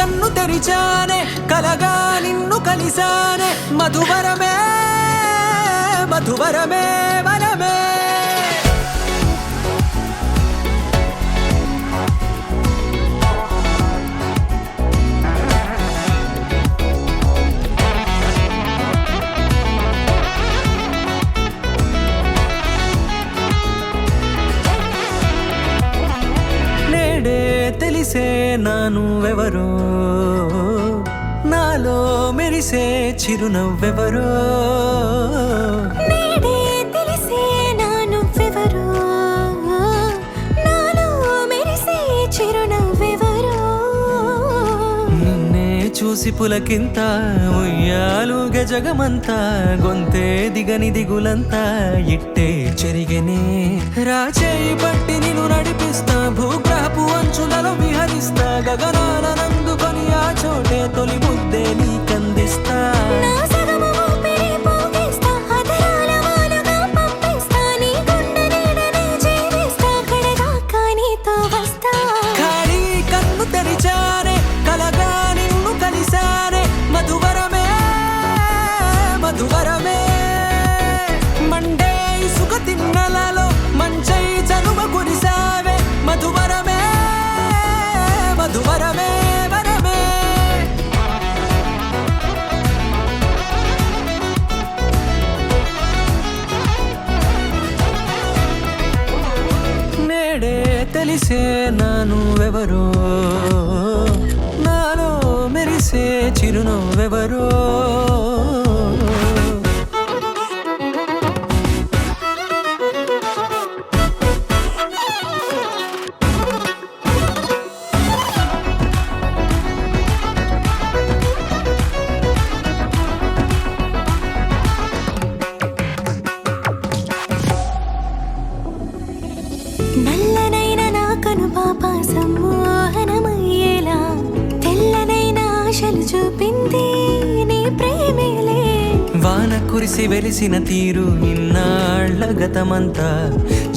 కన్ను తెరిచానే కలగా నిన్ను కలిసానే మధువరమే మధువరమే వరమే తెలిసే నానువెవరో నాలో మెరిసే చిరునవ్వెవరో నేడే తెలిసే నానువెవరో నాలో మెరిసే చిరునవ్వెవరో నిన్నే చూసి పులకింత ఉయ్యాలుగ జగమంతా గొంతే దిగని దిగులంతా ఇట్టే చెరిగనే రాచేయి పట్టి నిన్ను నడిపిస్తా భూగ్రహపు అంచులలో విహరిస్తా గగనాల నందుకొని ఆ చోటే తొలి ముద్దే నీకందిస్తా నా సగము ఊపిరి పోగేస్తా అధరాల వానగా పంపిస్తా నీ గుండె నీడనే జీవిస్తా కడదాకా నీతో వస్తా ఖాళీ కన్ను తెరిచానే కలగా నిన్ను కలిసానే మధువరమే మధువరమే మండే ఇసుక తిన్నెలలో మంచై చనువ కురిసావే మధువరమే మధువరమే వరమే నేడే తెలిసే నానువెవరో నాలో మెరిసే చిరునవ్వెవరో నల్లనైన నా కనుపాప సమ్మోహనమయ్యేలా తెల్లనైన ఆశలు చూపింది నీ ప్రేమేలే వాన కురిసి వెలిసిన తీరు ఇన్నాళ్ల గతమంతా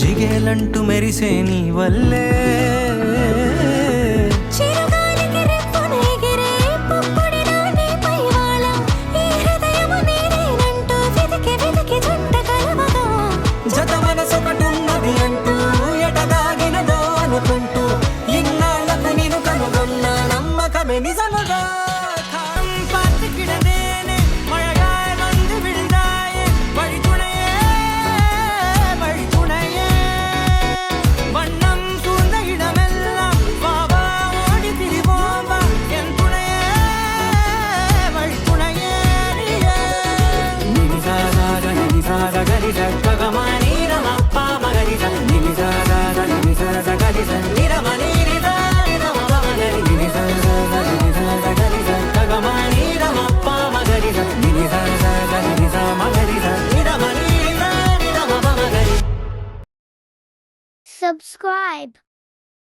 జిగేలంటూ మెరిసే నీ వల్లే చిరుగాలికి రెప్పున ఎగిరే పుప్పొడిన నీపై వాళ ఈ హృదయము నీదేనంటూ వెతికి వెతికి జంట కలవగా జత మనసొకటున్నది అంటూ ఎటదాగినదో అనుకుంటూ ఇన్నాళ్లకు నేను కనుగొన్న నమ్మకమే నిజముగా பார்த்துக்கிடனேனே மழகாய் வந்து விழுந்தாயே வழித்துணையே வழித்துணையே வண்ணம் சூழ்ந்த இடமெல்லாம் வாவா ஓடி திரிவோம் வா என் துணையே வழித்துணையே நினிசாக நினிசாக கரிச ககமானி ரமப்பா மகரிச நினிசாக நினிசாக கரிச நிரமணி நிதா நிரம மகரி நினிசாக நினிசாக கரிச ககமானி ரமப்பா மகரிச நினிசாக நினிசா மகரிச நிரமணி நிதா நிரம மகரி Subscribe.